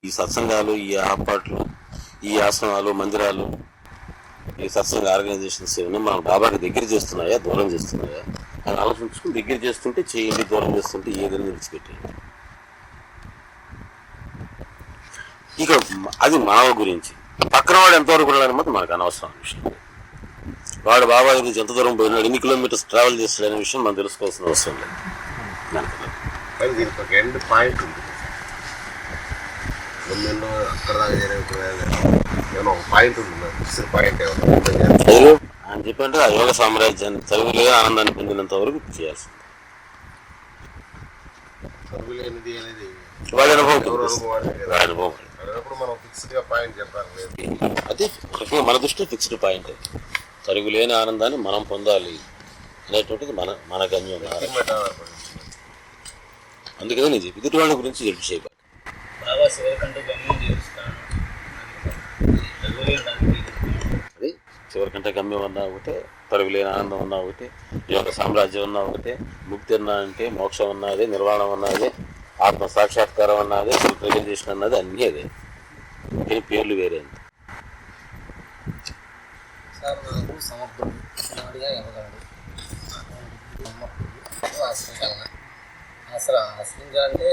ఈ సత్సంగాలు, ఈ ఆపాట్లు, ఈ ఆశ్రమాలు, మందిరాలు, ఈ సత్సంగ ఆర్గనైజేషన్స్ ఏమన్నా మనం బాబాకి దగ్గర చేస్తున్నాయా, దూరం చేస్తున్నాయా అని ఆలోచించుకుని దగ్గర చేస్తుంటే చేయండి, దూరం చేస్తుంటే ఏదైనా విడిచిపెట్టండి. ఇక అది మానవ గురించి. పక్కన వాడు ఎంతవరకు వెళ్ళాలని మాత్రం మనకు అనవసరం విషయం. వాడు బాబా గురించి ఎంత దూరం పోయినాడు, ఎన్ని కిలోమీటర్స్ ట్రావెల్ చేస్తాడనే విషయం మనం తెలుసుకోవాల్సిన అవసరం లేదు. దీనికి ఒక ఎండ్ పాయింట్ ఉంది. అక్కడ ఏమన్నా ఒక పాయింట్ ఉంది, ఫిక్స్డ్ పాయింట్ అని చెప్పంటే ఆ యోగ సామ్రాజ్యాన్ని చదువులే ఆనందాన్ని పొందినంత వరకు చేయాల్సింది. చదువు లేనిది అనేది వాడి అనుభవం మనం ఫిక్స్డ్ గా పాయింట్ చెప్పాలి. అది మన దృష్టిలో ఫిక్స్డ్ పాయింట్. తరుగులేని ఆనందాన్ని మనం పొందాలి అనేటువంటిది మన గమ్యం. అందుకనే నేను చెప్పి ఎదుటి వాళ్ళ గురించి చెప్పి చేయబాలి. అది చివరికంటే గమ్యం అన్నా ఒకటే, తరుగులేని ఆనందం అన్నా ఒకటే, యోగ సామ్రాజ్యం అన్నా ఒకటే, ముక్తి అన్నా అంటే మోక్షం అన్నది, నిర్వాణం అన్నది, ఆత్మ సాక్షాత్కారం అన్నది, సెల్ఫ్ రియలైజేషన్ అన్నది అన్నీ అదే. కానీ పేర్లు వేరే. సముద్రం ఇవ్వగలడు. అసలు ఆశ్రయించాలంటే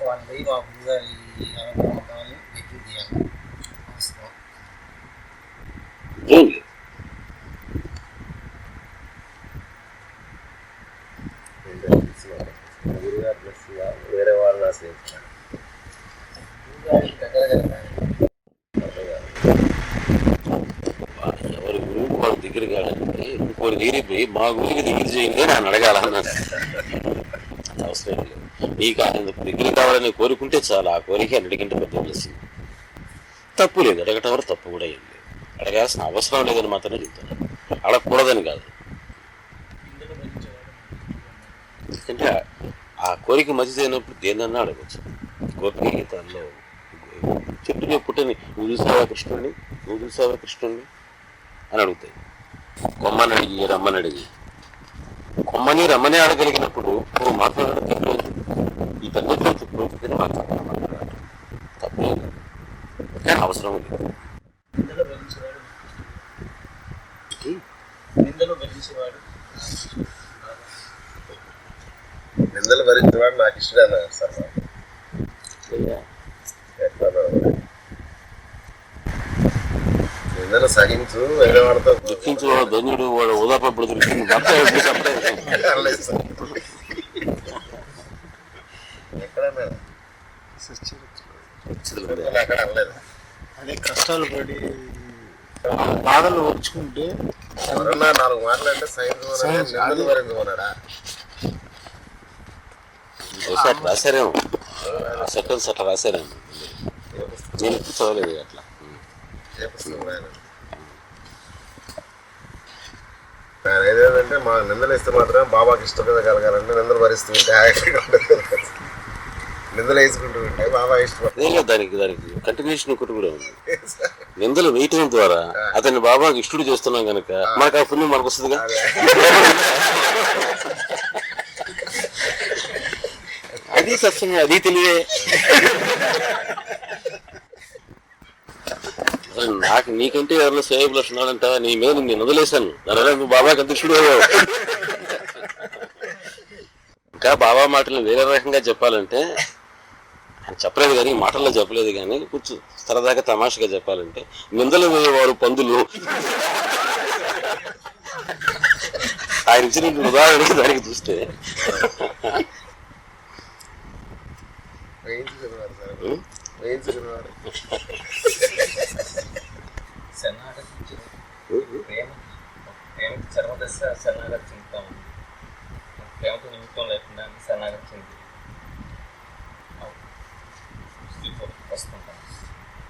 వాళ్ళని మా గురుగారి అనుభవాన్ని దగ్గర తీయాలి. అవసరం గురుగారు ప్లస్ వేరే వాళ్ళని ఆశ్రయించాలి. గురుగారికి దగ్గరగా ఎవరి గురువుకు వాళ్ళ దగ్గర కాదంటే ఇంకోటి తీరిపోయి మా గురికి దగ్గర చేయండి నన్ను అడగాలన్నాను. అవసరం లేదు. నీకు ఆయన దగ్గర కావాలని కోరుకుంటే చాలా, ఆ కోరిక అన్నిటికంటే పెద్ద తెలిసింది. తప్పు లేదు, అడగటం వరకు తప్పు కూడా ఏం లేదు. అడగాల్సిన అవసరం లేదని మాత్రమే చెప్తాను, అడగకూడదని కాదు. ఎందుకంటే ఆ కోరిక మంచిది అయినప్పుడు దేన్నన్నా అడగచ్చు. గోపిక గీతాల్లో చెట్టుని పుట్టని నువ్వు చూసావా కృష్ణుడిని, నువ్వు చూసావా కృష్ణుడిని అని అడుగుతాయి. కొమ్మని అడిగి రమ్మని అడిగి, కొమ్మని రమ్మని అడగలిగినప్పుడు నువ్వు మాట్లాడడం ఈ పెద్ద చెప్పుకుంటే మాట్లాడటం తప్పే కానీ అవసరం లేదు. నిందలు భరించేవాడు నాకు ఇష్టం అన్నారు సార్. నిందలు సహించు, వేరే వాడితో దుఃఖించు, వాడు ధన్యుడు, వాడు ఓదాపప్పుడు ఎక్కడన్నా ఎక్కడ అనలేదు. అదే కష్టాలు పడి బాధలు వచ్చుకుంటే ఎవరన్నా 4 మాటలంటే సైన్స్ నిందలు భరించమన్నాడా? అట్లా రాశారేమో, ఆ సెకండ్స్ అట్లా రాశారేమో. నేను ఎప్పుడు చదవలేదు అట్లా. ఏదేంటంటే మా నిందలు ఇస్తే మాత్రం బాబాకి ఇష్టం మీద కలగాలంటే నిందలు భరిస్తూ ఉంటే హ్యాపీగా ఉంటుంది. నిందలు వేసుకుంటూ ఉంటే బాబా ఇష్టపడుతుంది. దానికి కంటిన్యూషన్ ఒకటి కూడా ఉంది. నిందలు వేయటం ద్వారా అతన్ని బాబాకి ఇష్టడు చేస్తున్నాం కనుక మనకు ఆ పుణ్యం మనకు వస్తుందిగా. అది సత్సంగం, అది తెలివే. నాకు నీకంటే ఎవరిలో సేవ లక్షణాలంట, నీ మీద నేను వదిలేశాను, దానివల్ల నువ్వు బాబాకి అధ్యక్షుడు. ఇంకా బాబా మాటలు వేరే రకంగా చెప్పాలంటే ఆయన చెప్పలేదు కానీ, మాటల్లో చెప్పలేదు కానీ, కొంచెం సరదాగా తమాషగా చెప్పాలంటే నిందలు వేయవారు పందులు. ఆయన ఇచ్చిన ఉదాహరణ దానికి చూస్తే ప్రేమకి చర్మదశ శరణాగతి చెందుతాము. ప్రేమతో నిమిత్తం లేకుండా శరణాగతి చెంది వస్తుంటాం.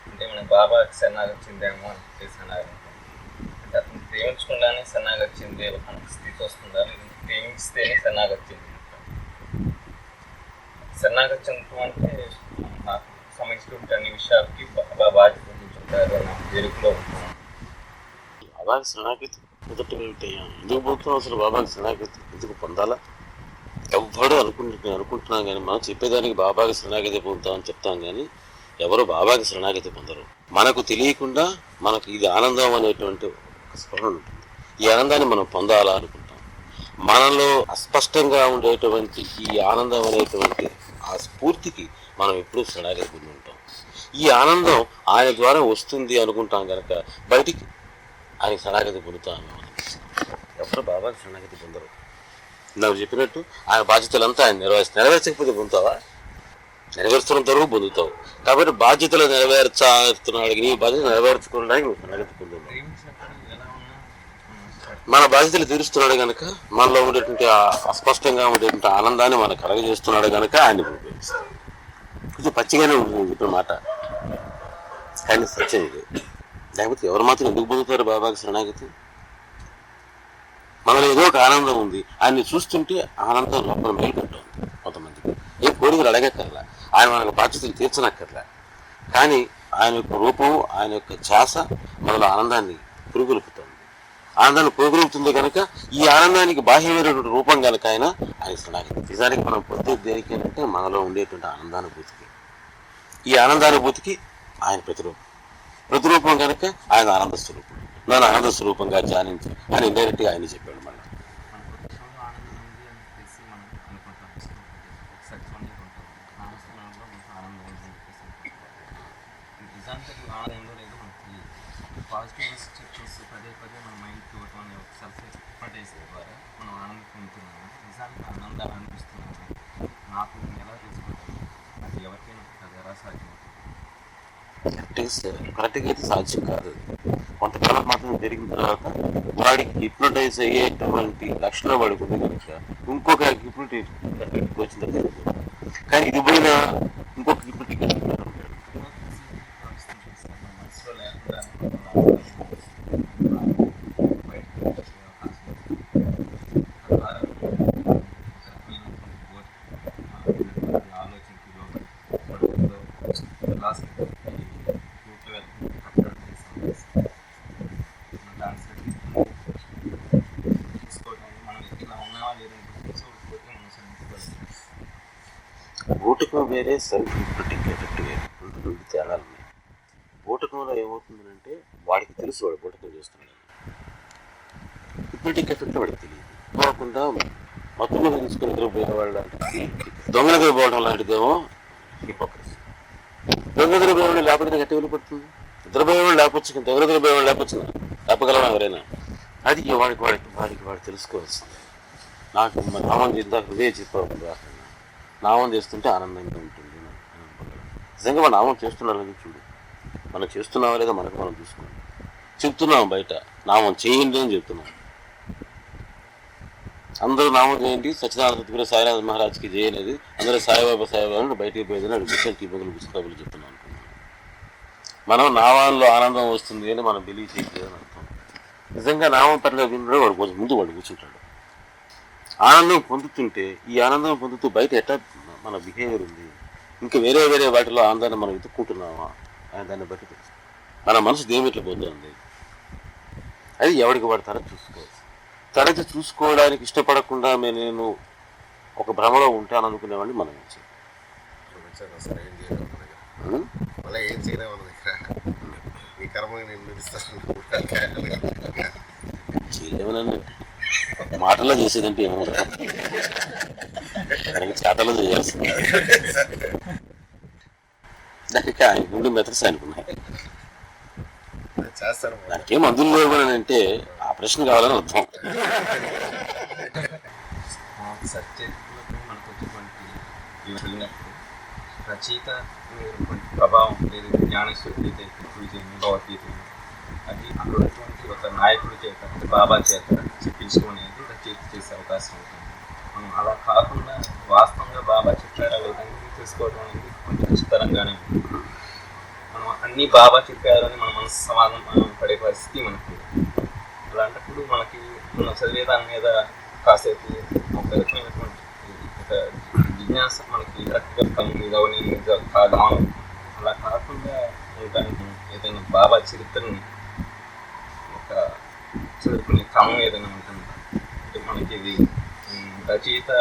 అంటే మనం బాబాకి శరణాగతి చెందాము అంటే శరణాగతి అంటే అతను ప్రేమించకుండానే శరణాగతి చెందే ఒక స్థితి వస్తుందా, లేదంటే ప్రేమిస్తేనే శరణాగతి చెంది శరణాగతి చెందటం అంటే నాకు సంబంధించినటువంటి అన్ని విషయాలకి బాబా బాధ్యత వహించుంటారు నా వెలుగులో ఉంటున్నాను. బాబాకి శరణాగతి మొదటి ఎందుకు పోతున్నాం అసలు? బాబాకి శరణాగతి ఎందుకు పొందాలా? ఎవ్వడూ అనుకుంటున్నాం కానీ మనం చెప్పేదానికి బాబాకి శరణాగతి పొందుతామని చెప్తాం కానీ ఎవరు బాబాకి శరణాగతి పొందరు. మనకు తెలియకుండా మనకు ఇది ఆనందం అనేటువంటి ఒక స్పృహ ఉంటుంది. ఈ ఆనందాన్ని మనం పొందాలా అనుకుంటాం. మనలో అస్పష్టంగా ఉండేటువంటి ఈ ఆనందం అనేటువంటి ఆ స్ఫూర్తికి మనం ఎప్పుడూ శరణాగతి పొంది ఉంటాం. ఈ ఆనందం ఆయన ద్వారా వస్తుంది అనుకుంటాం కనుక బయటికి ఆయన శరణాగతి పొందుతాను. ఎవరు బాబాకి శరణాగతి పొందరు. నాకు చెప్పినట్టు ఆయన బాధ్యతలంతా ఆయన నెరవేర్చకపోతే పొందుతావా? నెరవేర్చున్నంత వరకు పొందుతావు. కాబట్టి బాధ్యతలు నెరవేర్చుతున్నాడు, నీ బాధ్యత నెరవేర్చుకోవడానికి నువ్వు శరణాగతి పొందుతావు. మన బాధ్యతలు తీరుస్తున్నాడు కనుక మనలో ఉండేటువంటి అస్పష్టంగా ఉండేటువంటి ఆనందాన్ని మనకు కలగజేస్తున్నాడు కనుక ఆయన ఉపయోగిస్తాడు. కొంచెం పచ్చిగానే ఉంటుంది చెప్పిన మాట, కానీ సత్యం ఇది. లేకపోతే ఎవరు మాత్రం ఎందుకు పొందుతారు బాబాకి శరణాగతి? మనలో ఏదో ఒక ఆనందం ఉంది, ఆయన్ని చూస్తుంటే ఆనందం లోపల మేలుకుంటుంది. కొంతమందికి ఏ కోరికలు అడగక్కర్లా, ఆయన మనకు బాధ్యతలు తీర్చనక్కర్లా, కానీ ఆయన యొక్క రూపం, ఆయన యొక్క ఛాస మనలో ఆనందాన్ని పురుగొలుపుతుంది. ఆనందాన్ని పురుగొలుపుతుంది కనుక ఈ ఆనందానికి బాహ్యమైనటువంటి రూపం కనుక ఆయన శరణాగతి. నిజానికి మనం పొద్దు దేనికి అంటే మనలో ఉండేటువంటి ఆనందానుభూతికి. ఈ ఆనందానుభూతికి ఆయన ప్రతిరూపం కనుక ఆయన ఆనంద స్వరూపం. నన్ను ఆనంద స్వరూపంగా ధ్యానించి ఆయన ఇండైరెక్ట్గా ఆయన చెప్పాడు. మళ్ళీ పాజిటివ్ చెప్పేసి పదే మన మైండ్కి ఇవ్వటం అనే ఒక సెల్ఫ్ ఎక్స్పర్టైజ్ ద్వారా మనం ఆనందం పొందుతున్నాము. నిజానికి ఆనందాలు అనిపిస్తున్నాము. నాకు ఎలా తెలుసుకోవటం, అది ఎవరికైనా అది ఎలా సాధ్యమవుతుంది? కరెక్ట్గా అయితే సాధ్యం కాదు. కొంతకాలం మాత్రం జరిగిన తర్వాత వాడికి హిప్నోటైజ్ అయ్యేటువంటి లక్షణం వాడికి ఉంది కనుక ఇంకొక హిప్నోటిక్ వచ్చిన తర్వాత, కానీ ఇది పోయినా ఇంకొక హిప్నోటిక్ ఊటకం వేరే, సెల్ఫ్ హిప్నోటిక్ ఎఫెక్ట్ వేరే, రెండు తేడాలు ఉన్నాయి. ఊటకంలో ఏమవుతుందంటే వాడికి తెలుసు వాడు ఊటకం చేస్తున్నాడు. హిప్నోటిక్ ఎఫెక్ట్ వాడికి తెలియదు. పోకుండా మత్తులో తీసుకుని నిద్రపోయిన వాళ్ళు లాంటిది, దొంగ నిద్రపోవడం లాంటిదేమో హిపోక్రసీ. దొంగ నిద్రపోయేవాడు లేకపోతే గట్టి వెళ్ళిపోతుంది. నిద్రపోయేవాడు లేకపోవచ్చు, దొంగ నిద్రపోయేవాడు లేకపోవచ్చు, లేపగలవా ఎవరైనా? అది వాడు తెలుసుకోవాల్సింది. నాకు నామం చేద్దాం హృదయ చెప్పారు, నామం చేస్తుంటే ఆనందంగా ఉంటుంది. నిజంగా మన నామం చేస్తున్నారని చూడు, మనం చేస్తున్నావా లేదా మనకు మనం చూసుకోండి. చెప్తున్నాం బయట నామం చేయండి అని చెప్తున్నాం. అందరూ నామం చేయండి, సత్యనారాయణ సాయినాథ్ మహారాజ్కి చేయనేది, అందరూ సాయిబాబా సాయిబాబా బయటికి పోయేదని అడుగుతారు. టీపకులు పుస్తకాలు చెప్తున్నాం అనుకున్నాం. మనం నామంలో ఆనందం వస్తుంది అని మనం బిలీవ్ చేయలేదని అర్థం. నిజంగా నామం పట్ల విన్నాడు వాడు కొంచెం ముందు వాడు కూర్చుంటాడు. ఆనందం పొందుతుంటే ఈ ఆనందం పొందుతూ బయట ఎట్లా మన బిహేవియర్ ఉంది, ఇంకా వేరే వాటిలో ఆనందాన్ని మనం వెతుక్కుంటున్నామా అని దాన్ని బట్టి తెలుసు. మన మనసు దేని ఎట్లా పోతుంది, అది ఎవరికి వాడు తరచి చూసుకోవడానికి ఇష్టపడకుండా నేను ఒక భ్రమలో ఉంటాను అనుకునేవాడిని మనం ఏం చేయలేము. నీ కర్మ నేను చేయలేమనండి. మాటల్లో చేసేదంటే ఏమో చేతలో చేయాల్సింది. దానికి ఆయన ముందు మెథడ్స్ అనుకున్నాయి. దానికేం మందులు లేవు అని అంటే ఆపరేషన్ కావాలని అర్థం. రచయిత ప్రభావం లేదు, జ్ఞానేశ్వరుడి భగవద్గీత అది అక్కడ ఒక నాయకుడి చేత, బాబా చేత చెప్పించుకునేది రచయిత చేసే అవకాశం ఉంటుంది. మనం అలా కాకుండా వాస్తవంగా బాబా చెప్పారా లేదని తెలుసుకోవడం అనేది కొంచెం కష్టతరంగానే ఉంటుంది. మనం అన్నీ బాబా చెప్పారని మన మనసు సమాధానం మనం పడే పరిస్థితి మనకు. అలాంటప్పుడు మనకి మనం చదివే దాని మీద కాసేపు ఒక రకమైనటువంటి ఒక జిజ్ఞాస మనకి కరెక్ట్గా కాదు. అలా కాకుండా ఉండడానికి ఏదైనా బాబా చరిత్రని ఒక చదువుకునే క్రమం ఏదైనా ఉంటుంది. అంటే మనకి ఇది రచయిత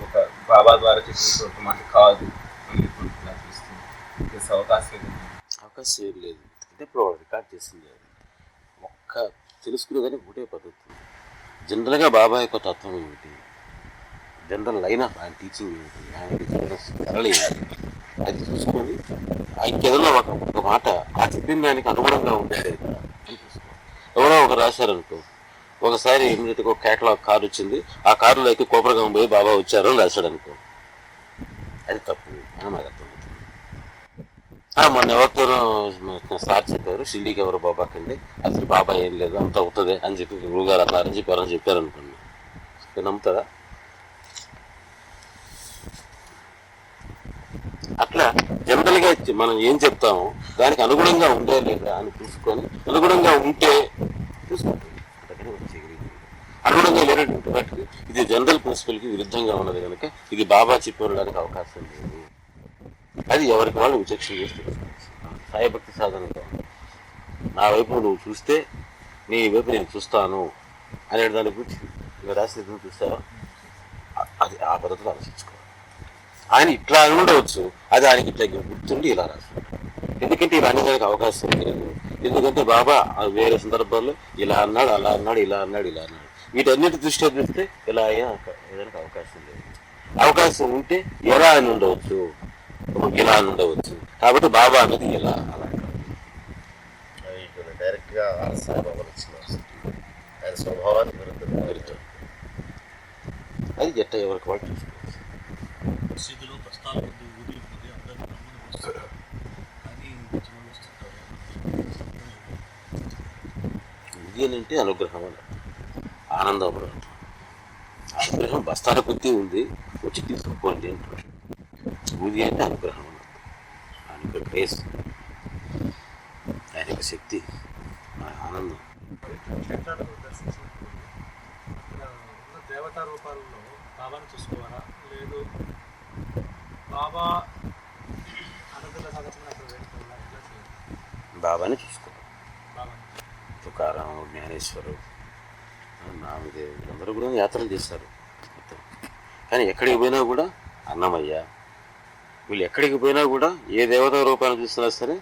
ఒక బాబా ద్వారా చెప్పిన మాట కాదు అని తెలుస్తుంది. చేసే అవకాశం ఏది? అవకాశం ఏం లేదు. అంటే ఇప్పుడు వాళ్ళు రికార్డ్ చేసింది అది ఒక్క తెలుసుకునేదని ఒకటే పద్ధతి. జనరల్గా బాబా యొక్క తత్వం ఏమిటి, జనరల్ లైన్ ఆఫ్ ఆయన టీచింగ్ ఏమిటి, ఆయన సరళ ఏమిటి, అది చూసుకొని ఇంకేదన్నా ఒక మాట ఆ చెప్పిన దానికి అనుగుణంగా ఉండేది అని చూసుకోవాలి. ఎవరో ఒక రాశారనుకో, ఒకసారి ఇమీడియట్గా ఒక కేటలాగ్ కారు వచ్చింది, ఆ కారులో అయితే కోపరగాం పోయి బాబా వచ్చారు అని రాశాడు అనుకో, అది తప్పు అని నాకు అర్థమవుతుంది. మొన్న ఎవరితోనో సార్ చెప్పారు షిల్డీకి ఎవరు బాబాకండి, అసలు బాబా ఏం లేదు అంత అవుతుంది అని చెప్పి గురువుగారు అన్నారని చెప్పి ఎవరని చెప్పారు అనుకోండి, నమ్ముతారా? అట్లా జనరల్గా మనం ఏం చెప్తామో దానికి అనుగుణంగా ఉండే లేదా అని చూసుకొని, అనుగుణంగా ఉంటే చూసుకుంటుంది, అంతకని చేయగలిగింది. అనుగుణంగా లేనటువంటి వాటికి ఇది జనరల్ ప్రిన్సిపల్కి విరుద్ధంగా ఉన్నది కనుక ఇది బాబా చెప్పడానికి అవకాశం లేదు. అది ఎవరికి వాళ్ళు విచక్షణ చేస్తుంది. సాయభక్తి సాధనలో నా వైపు నువ్వు చూస్తే నీ వైపు నేను చూస్తాను అనే దాని గురించి నువ్వు రాసిన చూస్తావా, అది ఆ పద్ధతిలో ఆలోచించుకో. ఆయన ఇట్లా అని ఉండవచ్చు, అది ఆయనకి ఇట్లా గుర్తుండి ఇలా రాస్తాడు. ఎందుకంటే ఇలా అనేదానికి అవకాశం లేదు. ఎందుకంటే బాబా వేరే సందర్భాల్లో ఇలా అన్నాడు, అలా అన్నాడు, ఇలా అన్నాడు, ఇలా అన్నాడు. వీటన్నిటి దృష్ట్యా చూస్తే ఇలా అయ్యేదానికి అవకాశం లేదు. అవకాశం ఉంటే ఎలా అని ఉండవచ్చు, ఇలా అని ఉండవచ్చు. కాబట్టి బాబా అన్నది ఇలా అలా డైరెక్ట్గా సాయిబాబా ఇచ్చిన ఆయన స్వభావానికి విరుద్ధం. అది ఎట్ట ఎవరికి వాళ్ళు చూసుకోవచ్చు. మసీదులో బస్తాల కొద్ది ఊరి కొద్ది అందరూ నమ్ముని వస్తారు, కానీ కొంతమంది వస్తుంటారు. ఇది అంటే అనుగ్రహం అని ఆనందం అవ్వడం. అనుగ్రహం బస్తాల కొద్దీ ఉంది, వచ్చి తీసుకుపోండి అంటారు. ఊది అంటే అనుగ్రహం అన్నది, ఆయన యొక్క గ్రేస్, ఆయన యొక్క శక్తి, ఆనందం. క్షేత్రాలను దర్శించినప్పుడు ఇక్కడ ఉన్న దేవతా రూపాలలో బాబాను చూసుకోవాలా, లేదు బాబా అనుగ్రహ సాగతమైన అక్కడ వేడుకోవాలా, ఎట్లా చేయాలి? బాబాని చూసుకోవాలి. బాబాని తుకారాం, జ్ఞానేశ్వరు, నామదేవుడు అందరూ కూడా యాత్రలు చేస్తారు మొత్తం. కానీ ఎక్కడికి పోయినా కూడా అన్నమయ్య, వీళ్ళు ఎక్కడికి పోయినా కూడా ఏ దేవతా రూపాన్ని చూసినా సరే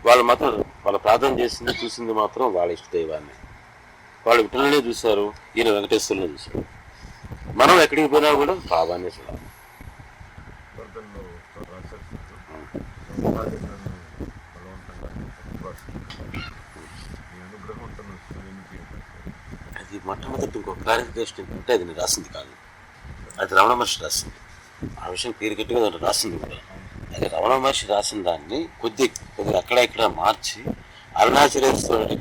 వాళ్ళు మాత్రం వాళ్ళ ప్రార్థన చేసింది చూసింది మాత్రం వాళ్ళ ఇష్ట దైవాన్ని. వాళ్ళు విఠలనే చూశారు, ఈయన వెంకటేశ్వరుని చూశారు. మనం ఎక్కడికి పోయినా కూడా బాబానే చూడాలి. అది మొట్టమొదటి ఇంకొక క్లారిఫికేషన్ ఏంటంటే అది నేను రాసింది కాదు, అది రమణ మహర్షి రాసింది. ఆ విషయం పేరు గట్టిగా దాంట్లో రాసింది కూడా. అది రమణ మహర్షి రాసిన దాన్ని కొద్దిగా అక్కడ ఇక్కడ మార్చి అరుణాచలేశ్వరుడి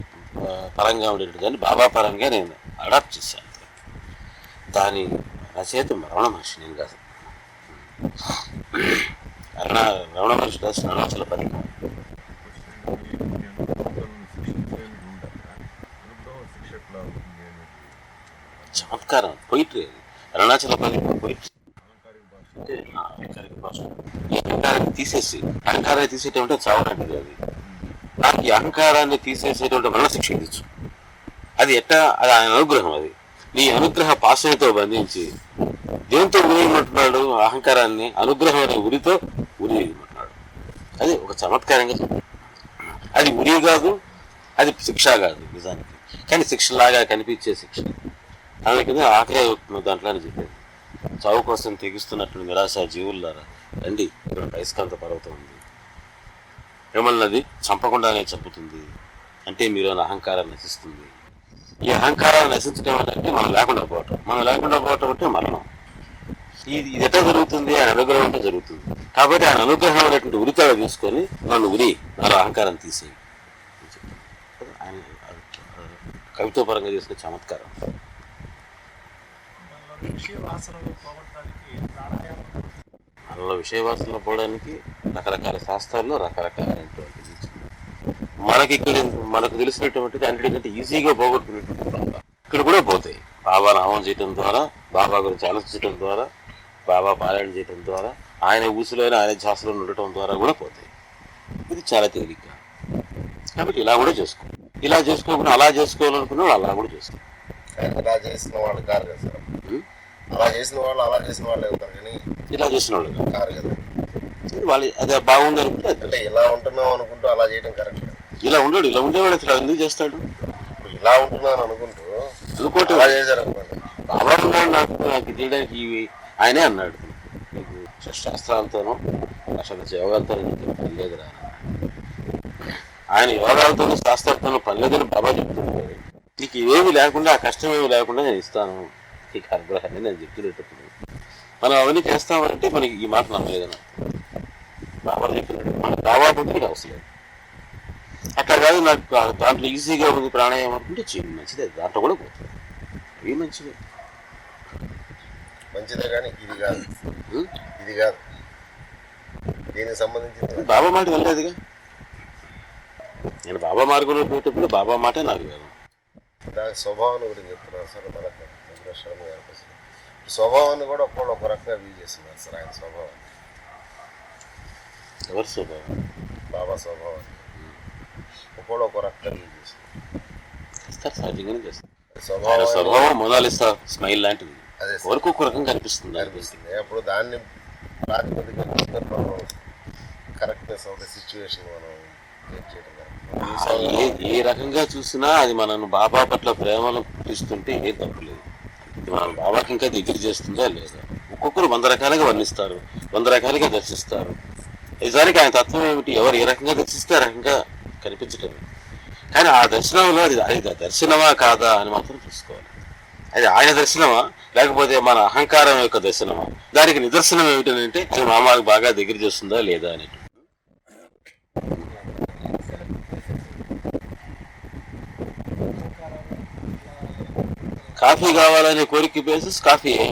పరంగా ఉండేది దాన్ని బాబా పరంగా నేను అడాప్ట్ చేశాను. దాని రచయిత రమణ మహర్షి, నేను కాదు. రమణ మహర్షి రాసిన అరుణాచల పరిక్రమ. చమత్కారం, పొయిట్రీ అది. అరుణాచల పరిక్రమ పొయిట్రీ అంటే అహంకారిక భాష. ఈ అహంకారాన్ని తీసేసి, అహంకారాన్ని తీసేటంటే చావనండి అది. నాకు ఈ అహంకారాన్ని తీసేసేటువంటి మరణ శిక్ష ఇచ్చు. అది ఎట్టా, అది ఆయన అనుగ్రహం. అది నీ అనుగ్రహ పాశంతో బంధించి దేంతో ఉరియమంటున్నాడు, అహంకారాన్ని అనుగ్రహం అనే ఉరితో ఉరియమంటున్నాడు. అది ఒక చమత్కారంగా చెప్పాడు. అది ఉరి కాదు, అది శిక్ష కాదు నిజానికి, కానీ శిక్షలాగా కనిపించే శిక్ష. అందుకని ఆఖరి దాంట్లో అని చెప్పేది, చావు కోసం తెగిస్తున్నట్లు నిరాశ జీవులారా రండి, ఇక్కడ అయస్కాంత పర్వతం ఉంది, మిమ్మల్ని అది చంపకుండానే చంపుతుంది, అంటే మీలోని అహంకారం నశిస్తుంది. ఈ అహంకారాన్ని నశించడం అంటే మనం లేకుండా పోవటం, మనం లేకుండా పోవటం అంటే మరణం. ఇది ఎట్లా జరుగుతుంది? ఆయన అనుగ్రహం అంటే జరుగుతుంది. కాబట్టి ఆయన అనుగ్రహం అనేటువంటి ఉరితాడు తీసుకొని నన్ను ఉరి, నాలో అహంకారం తీసేయి అని చెప్తాను. ఆయన కవితాపరంగా చేసిన చమత్కారం. మనలో విషయవాసనలో పోవడానికి రకరకాల శాస్త్రాల్లో రకరకాలైనటువంటి మనకు తెలిసినటువంటిది అన్నిటికంటే ఈజీగా పోగొట్టుకునేటువంటి బాబా ఇక్కడ కూడా పోతాయి. బాబా నామం చేయటం ద్వారా, బాబా గురించి ఆలోచించడం ద్వారా, బాబా పారాయణ చేయటం ద్వారా, ఆయన ఊసులోనే ఆయన ధ్యాసలో ఉండటం ద్వారా కూడా పోతాయి. ఇది చాలా తేలిక. కాబట్టి ఇలా కూడా చేసుకో. ఇలా చేసుకోకుండా అలా చేసుకోవాలనుకున్నా అలా కూడా చేసుకో. ఇలా చేసిన వాళ్ళు కారు కదా సార్, అలా చేసిన వాళ్ళు అలా చేసిన వాళ్ళే ఉంటారు, కానీ ఇలా చేసిన వాళ్ళు కారు కదా. వాళ్ళు అదే బాగుంది అనుకుంటే అది అంటే ఇలా ఉంటున్నాం అనుకుంటూ అలా చేయడం కరెక్ట్. ఇలా ఉండడు, ఇలా ఉండేవాడు అసలు ఎందుకు చేస్తాడు? ఇప్పుడు ఇలా ఉంటున్నాను అనుకుంటూ అనుకోవటం అలా చేశారు అనుకోండి. బాబా ఉన్నాడు నాకు చేయడానికి ఆయనే అన్నాడు, నీకు శాస్త్రాలతోనూ అసలు యోగాలతో నీకు పని లేదురా. ఆయన యోగాలతోనూ శాస్త్రాలతోనూ పని లేదని బాబా చెప్తుంటాడు. నీకు ఏమి లేకుండా, ఆ కష్టం ఏమి లేకుండా నేను ఇస్తాను నీకు అనుగ్రహాన్ని నేను చెప్తున్నప్పుడు మనం అవన్నీ చేస్తామంటే మనకి ఈ మాట నమ్మలేదన్న బాబా చెప్పినాడు. మన బాబా ఉంటే నీకు అవసరం లేదు. అట్లా కాదు, నాకు దాంట్లో ఈజీగా ఉంది ప్రాణాయామం అనుకుంటే చెయ్యి, మంచిదే, దాంట్లో కూడా పోతుంది, ఇవి మంచిదే. మంచిదే కానీ ఇది కాదు, ఇది కాదు, దీనికి సంబంధించింది బాబా మాట వెళ్ళలేదుగా. నేను బాబా మార్గంలో పోయేటప్పుడు బాబా మాటే నాకు వేదం. దాని స్వభావాన్ని గురించి చెప్తున్నారు సార్. మనకు శర్మ గారి స్వభావాన్ని కూడా ఒక్కళ్ళు ఒక రకంగా వ్యూ చేస్తున్నారు సార్. ఆయన స్వభావాన్ని, ఎవరి స్వభావం? బాబా స్వభావాన్ని ఒక్కళ్ళు ఒక రకంగా వ్యూ చేస్తున్నారు. సహజంగానే చేస్తారు. స్వభావం స్వభావం మొనాలిసా స్మైల్ లాంటిది, అదే ఎవరికి ఒక్క రకంగా కనిపిస్తుంది. అనిపిస్తుంది. అప్పుడు దాన్ని ప్రాతిపదిక కరెక్ట్నెస్ ఆఫ్ ద సిచ్యువేషన్ మనం చేయడం ఏ రకంగా చూసినా అది మనను బాబా పట్ల ప్రేమను పుట్టిస్తుంటే ఏం తప్పులేదు. ఇది మన బాబాకి ఇంకా దగ్గర చేస్తుందా లేదా? ఒక్కొక్కరు 100 రకాలుగా వర్ణిస్తారు, 100 రకాలుగా దర్శిస్తారు. నిజానికి ఆయన తత్వం ఏమిటి? ఎవరు ఏ రకంగా దర్శిస్తే ఆ రకంగా కనిపించటం. కానీ ఆ దర్శనంలో అది దర్శనమా కాదా అని మాత్రం చూసుకోవాలి. అది ఆయన దర్శనమా లేకపోతే మన అహంకారం యొక్క దర్శనమా? దానికి నిదర్శనం ఏమిటంటే అది మామాకి బాగా దగ్గర చేస్తుందా లేదా అనేటువంటి. కాఫీ కావాలనే కోరిక బేసిస్ కాఫీయే.